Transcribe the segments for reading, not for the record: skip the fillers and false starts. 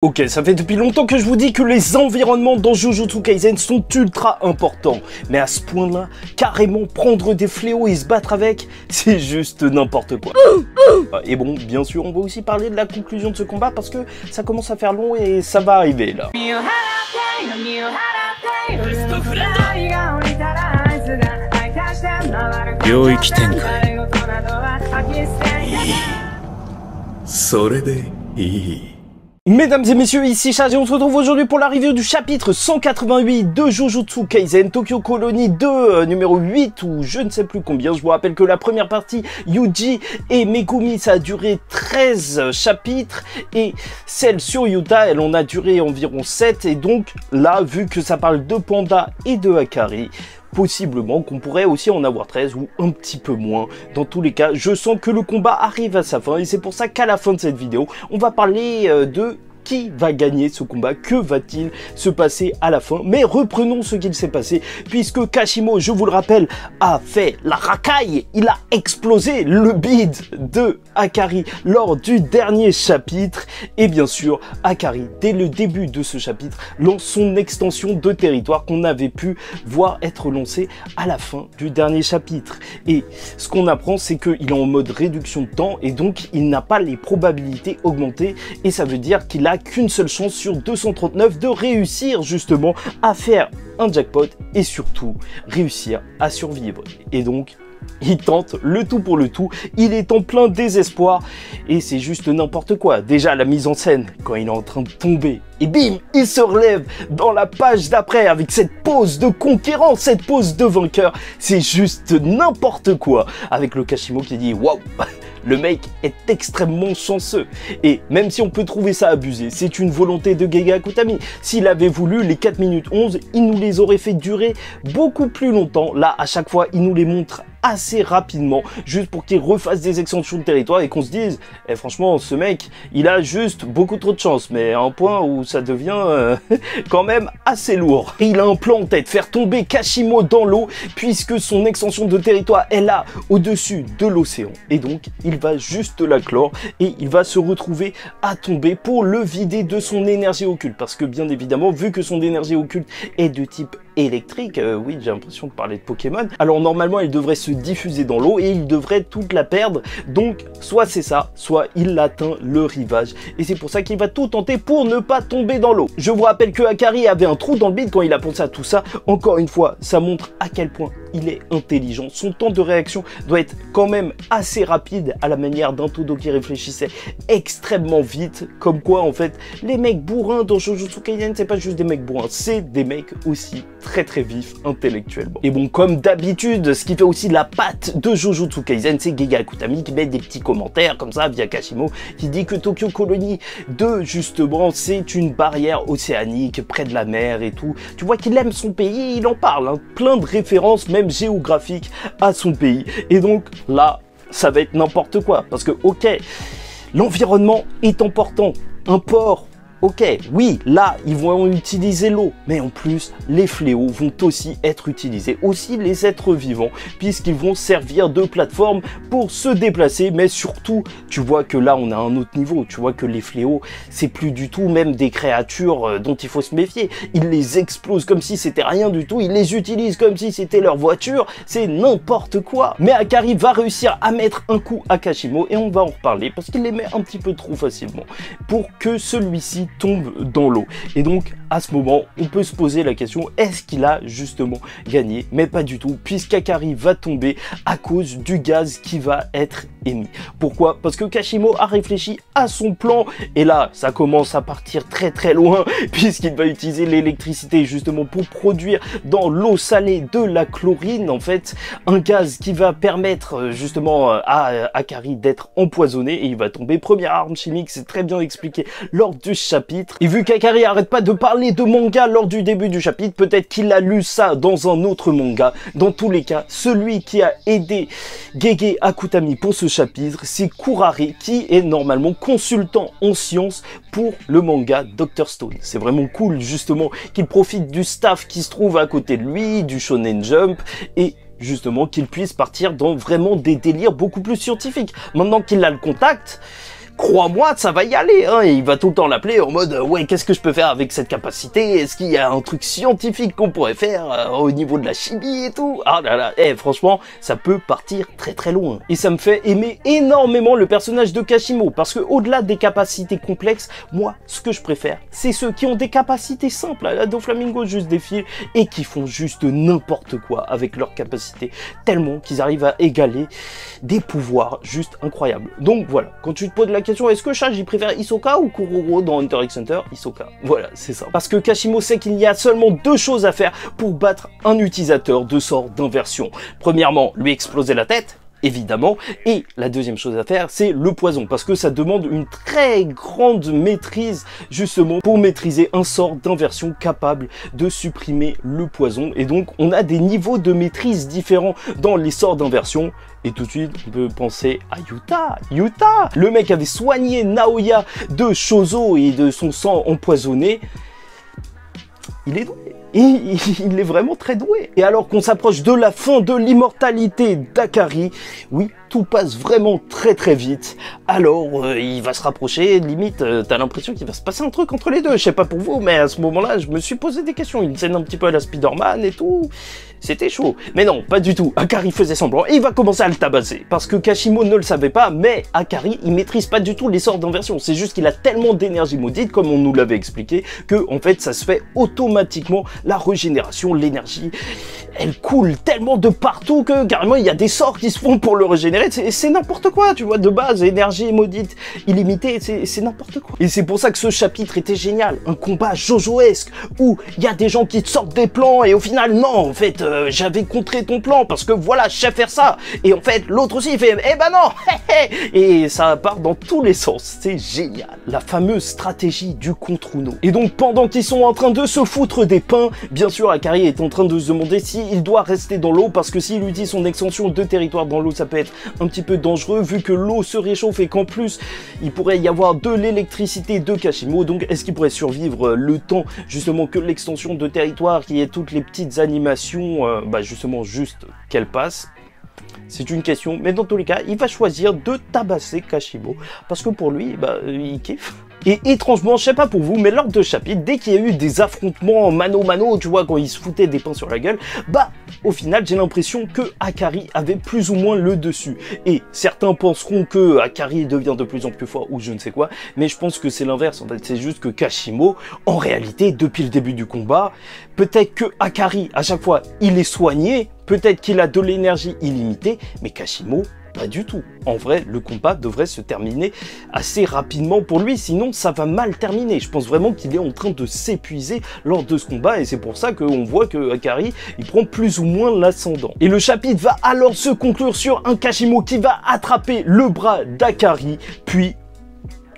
Ok, ça fait depuis longtemps que je vous dis que les environnements dans Jujutsu Kaisen sont ultra importants. Mais à ce point-là, carrément prendre des fléaux et se battre avec, c'est juste n'importe quoi. Et bon, bien sûr, on va aussi parler de la conclusion de ce combat parce que ça commence à faire long et ça va arriver là. Mesdames et messieurs, ici Charles et on se retrouve aujourd'hui pour la review du chapitre 188 de Jujutsu Kaisen Tokyo Colony 2, numéro 8 ou je ne sais plus combien. Je vous rappelle que la première partie, Yuji et Megumi, ça a duré 13 chapitres et celle sur Yuta, elle en a duré environ 7 et donc là, vu que ça parle de Panda et de Akari, possiblement qu'on pourrait aussi en avoir 13 ou un petit peu moins. Dans tous les cas, je sens que le combat arrive à sa fin et c'est pour ça qu'à la fin de cette vidéo, on va parler de qui va gagner ce combat, que va-t-il se passer à la fin. Mais reprenons ce qu'il s'est passé, puisque Kashimo, je vous le rappelle, a fait la racaille, il a explosé le bide de Akari lors du dernier chapitre, et bien sûr, Akari, dès le début de ce chapitre, lance son extension de territoire qu'on avait pu voir être lancée à la fin du dernier chapitre. Et ce qu'on apprend, c'est qu'il est en mode réduction de temps, et donc il n'a pas les probabilités augmentées, et ça veut dire qu'il a qu'une seule chance sur 239 de réussir justement à faire un jackpot et surtout réussir à survivre. Et donc il tente le tout pour le tout, il est en plein désespoir et c'est juste n'importe quoi. Déjà la mise en scène quand il est en train de tomber et bim, il se relève dans la page d'après avec cette pose de conquérant, cette pose de vainqueur, c'est juste n'importe quoi. Avec le Kashimo qui dit waouh, le mec est extrêmement chanceux. Et même si on peut trouver ça abusé, c'est une volonté de Gege Akutami. S'il avait voulu les 4 minutes 11, il nous les aurait fait durer beaucoup plus longtemps. Là, à chaque fois, il nous les montre assez rapidement, juste pour qu'il refasse des extensions de territoire et qu'on se dise franchement, ce mec, il a juste beaucoup trop de chance, mais à un point où ça devient quand même assez lourd. Et il a un plan en tête, faire tomber Kashimo dans l'eau, puisque son extension de territoire est là, au-dessus de l'océan. Et donc, il va juste la clore et il va se retrouver à tomber pour le vider de son énergie occulte. Parce que bien évidemment, vu que son énergie occulte est de type électrique, oui, j'ai l'impression de parler de Pokémon, alors normalement, il devrait se diffuser dans l'eau et il devrait toute la perdre. Donc, soit c'est ça, soit il atteint le rivage. Et c'est pour ça qu'il va tout tenter pour ne pas tomber dans l'eau. Je vous rappelle que Akari avait un trou dans le bide quand il a pensé à tout ça. Encore une fois, ça montre à quel point il est intelligent. Son temps de réaction doit être quand même assez rapide à la manière d'un Todo qui réfléchissait extrêmement vite. Comme quoi, en fait, les mecs bourrins dans Jujutsu Kaisen, c'est pas juste des mecs bourrins, c'est des mecs aussi très vifs intellectuellement. Et bon, comme d'habitude, ce qui fait aussi la patte de Jujutsu Kaisen, c'est Gege Akutami qui met des petits commentaires comme ça via Kashimo, qui dit que Tokyo Colony 2, justement, c'est une barrière océanique près de la mer et tout. Tu vois qu'il aime son pays, il en parle, hein, plein de références, même géographiques, à son pays. Et donc là, ça va être n'importe quoi, parce que ok, l'environnement est important, un port, ok, oui, là, ils vont utiliser l'eau, mais en plus, les fléaux vont aussi être utilisés, aussi les êtres vivants, puisqu'ils vont servir de plateforme pour se déplacer, mais surtout, tu vois que là, on a un autre niveau, tu vois que les fléaux, c'est plus du tout même des créatures dont il faut se méfier, ils les explosent comme si c'était rien du tout, ils les utilisent comme si c'était leur voiture, c'est n'importe quoi. Mais Akari va réussir à mettre un coup à Kashimo, et on va en reparler, parce qu'il les met un petit peu trop facilement, pour que celui-ci tombe dans l'eau. Et donc à ce moment on peut se poser la question, est-ce qu'il a justement gagné? Mais pas du tout, puisqu'Akari va tomber à cause du gaz qui va être émis. Pourquoi? Parce que Kashimo a réfléchi à son plan et là ça commence à partir très loin, puisqu'il va utiliser l'électricité justement pour produire dans l'eau salée de la chlorine, en fait un gaz qui va permettre justement à Akari d'être empoisonné et il va tomber. Première arme chimique, c'est très bien expliqué lors du chapitre. Et vu qu'Akari arrête pas de parler de manga lors du début du chapitre, peut-être qu'il a lu ça dans un autre manga. Dans tous les cas, celui qui a aidé Gege Akutami pour ce chapitre, c'est Kurare, qui est normalement consultant en sciences pour le manga Dr Stone. C'est vraiment cool justement qu'il profite du staff qui se trouve à côté de lui, du Shonen Jump, et justement qu'il puisse partir dans vraiment des délires beaucoup plus scientifiques. Maintenant qu'il a le contact, crois-moi, ça va y aller, hein. Et il va tout le temps l'appeler en mode, ouais, qu'est-ce que je peux faire avec cette capacité? Est-ce qu'il y a un truc scientifique qu'on pourrait faire au niveau de la chimie et tout? Ah là là, franchement, ça peut partir très très loin. Et ça me fait aimer énormément le personnage de Kashimo, parce que au-delà des capacités complexes, moi, ce que je préfère, c'est ceux qui ont des capacités simples, à la Doflamingo, juste des fils, et qui font juste n'importe quoi avec leurs capacités, tellement qu'ils arrivent à égaler des pouvoirs juste incroyables. Donc voilà, quand tu te poses la question, est-ce que Shaji préfère Hisoka ou Kuroro dans Hunter x Hunter? Hisoka. Voilà, c'est ça. Parce que Kashimo sait qu'il y a seulement deux choses à faire pour battre un utilisateur de sort d'inversion. Premièrement, lui exploser la tête, évidemment, et la deuxième chose à faire, c'est le poison, parce que ça demande une très grande maîtrise, justement, pour maîtriser un sort d'inversion capable de supprimer le poison, et donc on a des niveaux de maîtrise différents dans les sorts d'inversion, et tout de suite, on peut penser à Yuta. Yuta, le mec avait soigné Naoya de Chozo et de son sang empoisonné, il est doué. Et il est vraiment très doué. Et alors qu'on s'approche de la fin de l'immortalité d'Akari, oui, tout passe vraiment très très vite. Alors, il va se rapprocher, limite, t'as l'impression qu'il va se passer un truc entre les deux. Je sais pas pour vous, mais à ce moment-là, je me suis posé des questions. Une scène un petit peu à la Spider-Man et tout. C'était chaud. Mais non, pas du tout. Akari faisait semblant et il va commencer à le tabasser. Parce que Kashimo ne le savait pas, mais Akari, il maîtrise pas du tout les sorts d'inversion. C'est juste qu'il a tellement d'énergie maudite, comme on nous l'avait expliqué, que en fait, ça se fait automatiquement. La régénération, l'énergie, elle coule tellement de partout que carrément, il y a des sorts qui se font pour le régénérer. C'est n'importe quoi, tu vois, de base, énergie maudite illimitée, c'est n'importe quoi. Et c'est pour ça que ce chapitre était génial. Un combat jojoesque où il y a des gens qui te sortent des plans et au final, non, en fait, j'avais contré ton plan parce que voilà, je sais faire ça. Et en fait, l'autre aussi, il fait, eh ben non. Et ça part dans tous les sens. C'est génial. La fameuse stratégie du contre-Uno. Et donc, pendant qu'ils sont en train de se foutre des pains, bien sûr, Akari est en train de se demander s'il doit rester dans l'eau parce que s'il utilise son extension de territoire dans l'eau, ça peut être un petit peu dangereux vu que l'eau se réchauffe et qu'en plus, il pourrait y avoir de l'électricité de Kashimo. Donc, est-ce qu'il pourrait survivre le temps justement que l'extension de territoire, qui est toutes les petites animations, justement juste qu'elle passe? C'est une question, mais dans tous les cas, il va choisir de tabasser Kashimo parce que pour lui, il kiffe. Et étrangement, je sais pas pour vous, mais lors de chapitre, dès qu'il y a eu des affrontements mano-mano, tu vois, quand il se foutait des pains sur la gueule, au final, j'ai l'impression que Akari avait plus ou moins le dessus. Et certains penseront que Akari devient de plus en plus fort ou je ne sais quoi, mais je pense que c'est l'inverse. En fait, c'est juste que Kashimo, en réalité, depuis le début du combat, peut-être que Akari, à chaque fois, il est soigné, peut-être qu'il a de l'énergie illimitée, mais Kashimo, pas du tout. En vrai, le combat devrait se terminer assez rapidement pour lui, sinon ça va mal terminer. Je pense vraiment qu'il est en train de s'épuiser lors de ce combat et c'est pour ça qu'on voit que Akari, il prend plus ou moins l'ascendant. Et le chapitre va alors se conclure sur un Kashimo qui va attraper le bras d'Akari, puis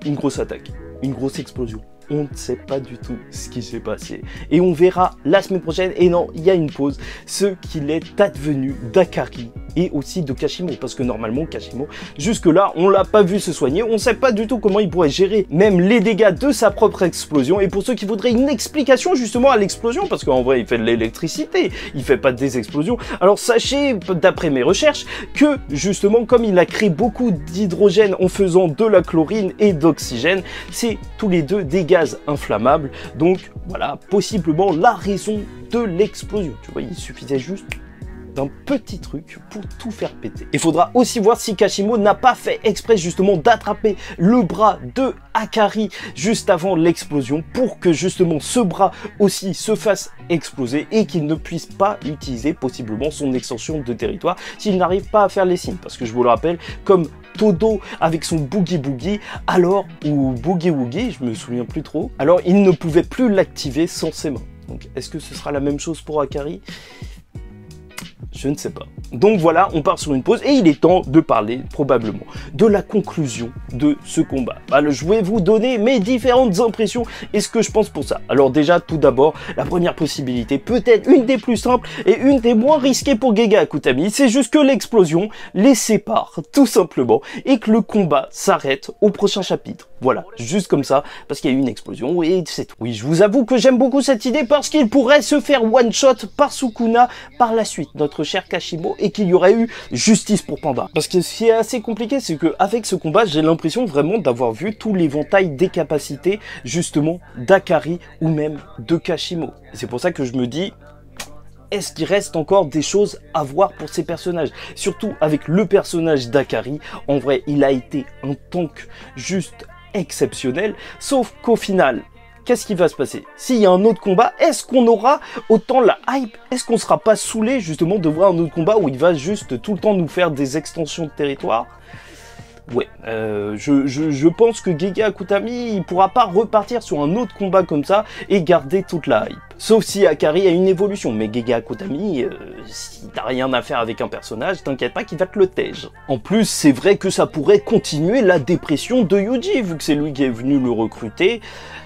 une grosse attaque, une grosse explosion. On ne sait pas du tout ce qui s'est passé. Et on verra la semaine prochaine, et non, il y a une pause, ce qu'il est advenu d'Akari et aussi de Kashimo. Parce que normalement, Kashimo, jusque-là, on l'a pas vu se soigner. On ne sait pas du tout comment il pourrait gérer même les dégâts de sa propre explosion. Et pour ceux qui voudraient une explication justement à l'explosion, parce qu'en vrai, il fait de l'électricité, il fait pas des explosions. Alors sachez, d'après mes recherches, que justement, comme il a créé beaucoup d'hydrogène en faisant de la chlorine et d'oxygène, c'est tous les deux des gaz inflammables. Donc voilà, possiblement la raison de l'explosion. Tu vois, il suffisait juste d'un petit truc pour tout faire péter. Il faudra aussi voir si Kashimo n'a pas fait exprès justement d'attraper le bras de Akari juste avant l'explosion pour que justement ce bras aussi se fasse exploser et qu'il ne puisse pas utiliser possiblement son extension de territoire s'il n'arrive pas à faire les signes. Parce que je vous le rappelle, comme Todo avec son Boogie Boogie, ou Boogie Woogie, je me souviens plus trop, alors il ne pouvait plus l'activer sans ses mains. Donc est-ce que ce sera la même chose pour Akari ? Je ne sais pas. Donc voilà, on part sur une pause et il est temps de parler probablement de la conclusion de ce combat. Alors, je vais vous donner mes différentes impressions et ce que je pense pour ça. Alors déjà, tout d'abord, la première possibilité, peut-être une des plus simples et une des moins risquées pour Gege Akutami, c'est juste que l'explosion les sépare tout simplement et que le combat s'arrête au prochain chapitre. Voilà, juste comme ça, parce qu'il y a eu une explosion et c'est tout. Oui, je vous avoue que j'aime beaucoup cette idée parce qu'il pourrait se faire one-shot par Sukuna par la suite, notre cher Kashimo, et qu'il y aurait eu justice pour Panda. Parce que ce qui est assez compliqué, c'est qu'avec ce combat, j'ai l'impression vraiment d'avoir vu tout l'éventail des capacités, justement, d'Akari ou même de Kashimo. C'est pour ça que je me dis... Est-ce qu'il reste encore des choses à voir pour ces personnages? Surtout avec le personnage d'Akari, en vrai, il a été un tank juste exceptionnel, sauf qu'au final, qu'est-ce qui va se passer? S'il y a un autre combat, est-ce qu'on aura autant la hype? Est-ce qu'on sera pas saoulé justement de voir un autre combat où il va juste tout le temps nous faire des extensions de territoire? Ouais, je pense que Gege Akutami, il pourra pas repartir sur un autre combat comme ça et garder toute la hype. Sauf si Akari a une évolution, mais Gege Akutami, si t'as rien à faire avec un personnage, t'inquiète pas qu'il va te le tège. En plus, c'est vrai que ça pourrait continuer la dépression de Yuji, vu que c'est lui qui est venu le recruter.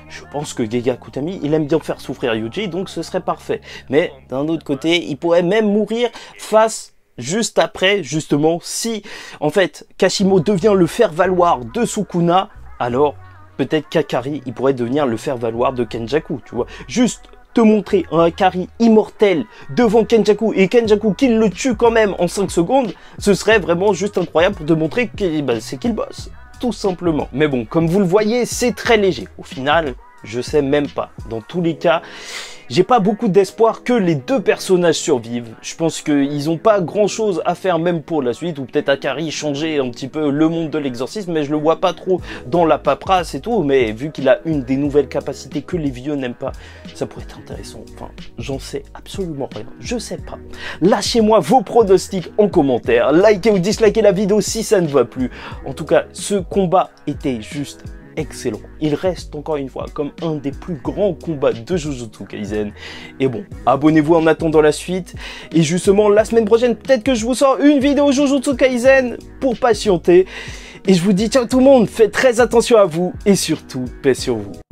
Je pense que Gege Akutami, il aime bien faire souffrir Yuji, donc ce serait parfait. Mais d'un autre côté, il pourrait même mourir face... Juste après, justement, si, en fait, Kashimo devient le faire-valoir de Sukuna, alors, peut-être qu'Akari, il pourrait devenir le faire-valoir de Kenjaku, tu vois. Juste te montrer un Akari immortel devant Kenjaku, et Kenjaku qui le tue quand même en 5 secondes, ce serait vraiment juste incroyable pour te montrer que c'est qu'il bosse, tout simplement. Mais bon, comme vous le voyez, c'est très léger. Au final, je sais même pas. Dans tous les cas, j'ai pas beaucoup d'espoir que les deux personnages survivent. Je pense qu'ils ont pas grand chose à faire même pour la suite, ou peut-être Akari changer un petit peu le monde de l'exorcisme, mais je le vois pas trop dans la paperasse et tout, mais vu qu'il a une des nouvelles capacités que les vieux n'aiment pas, ça pourrait être intéressant. Enfin, j'en sais absolument rien, je sais pas. Lâchez-moi vos pronostics en commentaire, likez ou dislikez la vidéo si ça ne va plus. En tout cas, ce combat était juste excellent. Il reste encore une fois comme un des plus grands combats de Jujutsu Kaisen. Et bon, abonnez-vous en attendant la suite. Et justement, la semaine prochaine, peut-être que je vous sors une vidéo Jujutsu Kaisen pour patienter. Et je vous dis ciao tout le monde, faites très attention à vous et surtout, paix sur vous.